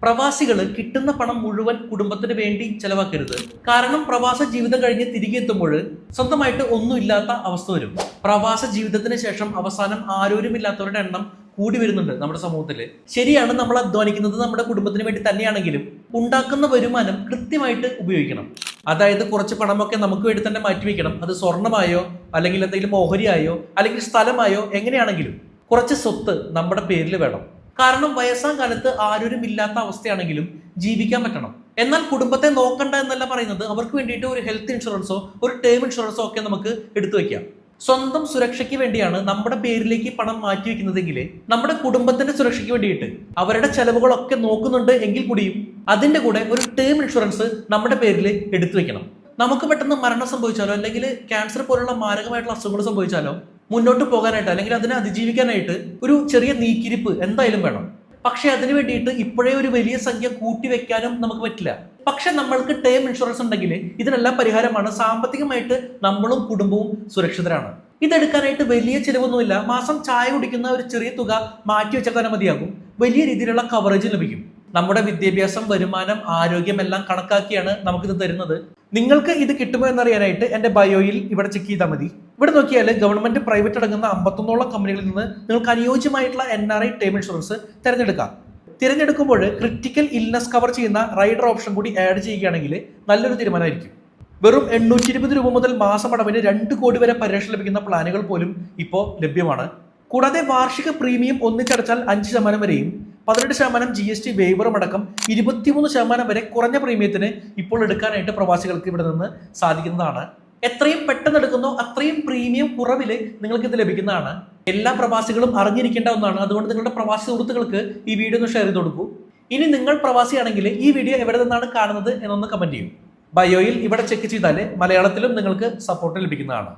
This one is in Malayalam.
പ്രവാസികൾ കിട്ടുന്ന പണം മുഴുവൻ കുടുംബത്തിന് വേണ്ടി ചെലവാക്കരുത്. കാരണം പ്രവാസ ജീവിതം കഴിഞ്ഞ് തിരികെ എത്തുമ്പോൾ സ്വന്തമായിട്ട് ഒന്നുമില്ലാത്ത അവസ്ഥ വരും. പ്രവാസ ജീവിതത്തിന് ശേഷം അവസാനം ആരോരുമില്ലാത്തവരുടെ എണ്ണം കൂടി വരുന്നുണ്ട് നമ്മുടെ സമൂഹത്തിൽ. ശരിയാണ്, നമ്മൾ അധ്വാനിക്കുന്നത് നമ്മുടെ കുടുംബത്തിന് വേണ്ടി തന്നെയാണെങ്കിലും ഉണ്ടാക്കുന്ന വരുമാനം കൃത്യമായിട്ട് ഉപയോഗിക്കണം. അതായത് കുറച്ച് പണമൊക്കെ നമുക്ക് വേണ്ടി തന്നെ മാറ്റിവെക്കണം. അത് സ്വർണമായോ അല്ലെങ്കിൽ എന്തെങ്കിലും ഓഹരിയായോ അല്ലെങ്കിൽ സ്ഥലമായോ എങ്ങനെയാണെങ്കിലും കുറച്ച് സ്വത്ത് നമ്മുടെ പേരിൽ വേണം. കാരണം വയസ്സാം കാലത്ത് ആരോരും ഇല്ലാത്ത അവസ്ഥയാണെങ്കിലും ജീവിക്കാൻ പറ്റണം. എന്നാൽ കുടുംബത്തെ നോക്കണ്ട എന്നല്ല പറയുന്നത്. അവർക്ക് വേണ്ടിയിട്ട് ഒരു ഹെൽത്ത് ഇൻഷുറൻസോ ഒരു ടേം ഇൻഷുറൻസോ ഒക്കെ നമുക്ക് എടുത്തു വെക്കാം. സ്വന്തം സുരക്ഷയ്ക്ക് വേണ്ടിയാണ് നമ്മുടെ പേരിലേക്ക് പണം മാറ്റി വെക്കുന്നതെങ്കിൽ നമ്മുടെ കുടുംബത്തിന്റെ സുരക്ഷയ്ക്ക് വേണ്ടിയിട്ട് അവരുടെ ചെലവുകളൊക്കെ നോക്കുന്നുണ്ട് എങ്കിൽ കൂടിയും അതിന്റെ കൂടെ ഒരു ടേം ഇൻഷുറൻസ് നമ്മുടെ പേരിൽ എടുത്തു വെക്കണം. നമുക്ക് പെട്ടെന്ന് മരണം സംഭവിച്ചാലോ അല്ലെങ്കിൽ ക്യാൻസർ പോലുള്ള മാരകമായിട്ടുള്ള അസുഖങ്ങൾ സംഭവിച്ചാലോ മുന്നോട്ട് പോകാനായിട്ട് അല്ലെങ്കിൽ അതിനെ അതിജീവിക്കാനായിട്ട് ഒരു ചെറിയ നീക്കിരിപ്പ് എന്തായാലും വേണം. പക്ഷെ അതിന് വേണ്ടിയിട്ട് ഇപ്പോഴേ ഒരു വലിയ സംഖ്യ കൂട്ടി വെക്കാനും നമുക്ക് പറ്റില്ല. പക്ഷെ നമ്മൾക്ക് ടേം ഇൻഷുറൻസ് ഉണ്ടെങ്കിൽ ഇതിനെല്ലാം പരിഹാരമാണ്. സാമ്പത്തികമായിട്ട് നമ്മളും കുടുംബവും സുരക്ഷിതരാണ്. ഇതെടുക്കാനായിട്ട് വലിയ ചിലവൊന്നുമില്ല. മാസം ചായ കുടിക്കുന്ന ഒരു ചെറിയ തുക മാറ്റി വെച്ചാൽ തന്നെ മതിയാകും. വലിയ രീതിയിലുള്ള കവറേജ് ലഭിക്കും. നമ്മുടെ വിദ്യാഭ്യാസം, വരുമാനം, ആരോഗ്യം എല്ലാം കണക്കാക്കിയാണ് നമുക്കിത് തരുന്നത്. നിങ്ങൾക്ക് ഇത് കിട്ടുമോ എന്നറിയാനായിട്ട് എൻ്റെ ബയോയിൽ ഇവിടെ ചെക്ക് ചെയ്താൽ മതി. ഇവിടെ നോക്കിയാൽ ഗവൺമെന്റ്, പ്രൈവറ്റ് അടങ്ങുന്ന 51ഓളം കമ്പനികളിൽ നിന്ന് നിങ്ങൾക്ക് അനുയോജ്യമായിട്ടുള്ള NRI ടേം ഇൻഷുറൻസ് തിരഞ്ഞെടുക്കാം. തിരഞ്ഞെടുക്കുമ്പോൾ ക്രിട്ടിക്കൽ ഇൽനസ് കവർ ചെയ്യുന്ന റൈഡർ ഓപ്ഷൻ കൂടി ആഡ് ചെയ്യുകയാണെങ്കിൽ നല്ലൊരു തീരുമാനമായിരിക്കും. വെറും 820 രൂപ മുതൽ മാസമടവിന് 2 കോടി വരെ പരിരക്ഷ ലഭിക്കുന്ന പ്ലാനുകൾ പോലും ഇപ്പോൾ ലഭ്യമാണ്. കൂടാതെ വാർഷിക പ്രീമിയം ഒന്നിച്ചടച്ചാൽ 5% വരെയും 18% GST വേവറും അടക്കം 23% വരെ കുറഞ്ഞ പ്രീമിയത്തിന് ഇപ്പോൾ എടുക്കാനായിട്ട് പ്രവാസികൾക്ക് ഇവിടെ നിന്ന് സാധിക്കുന്നതാണ്. എത്രയും പെട്ടെന്ന് എടുക്കുന്നോ അത്രയും പ്രീമിയം കുറവിൽ നിങ്ങൾക്ക് ഇത് ലഭിക്കുന്നതാണ്. എല്ലാ പ്രവാസികളും അറിഞ്ഞിരിക്കേണ്ട ഒന്നാണ്. അതുകൊണ്ട് നിങ്ങളുടെ പ്രവാസി സുഹൃത്തുക്കൾക്ക് ഈ വീഡിയോ ഒന്ന് ഷെയർ ചെയ്ത് കൊടുക്കൂ. ഇനി നിങ്ങൾ പ്രവാസിയാണെങ്കിൽ ഈ വീഡിയോ എവിടെ നിന്നാണ് കാണുന്നത് എന്നൊന്ന് കമന്റ് ചെയ്യൂ. ബയോയിൽ ഇവിടെ ചെക്ക് ചെയ്താൽ മലയാളത്തിലും നിങ്ങൾക്ക് സപ്പോർട്ട് ലഭിക്കുന്നതാണ്.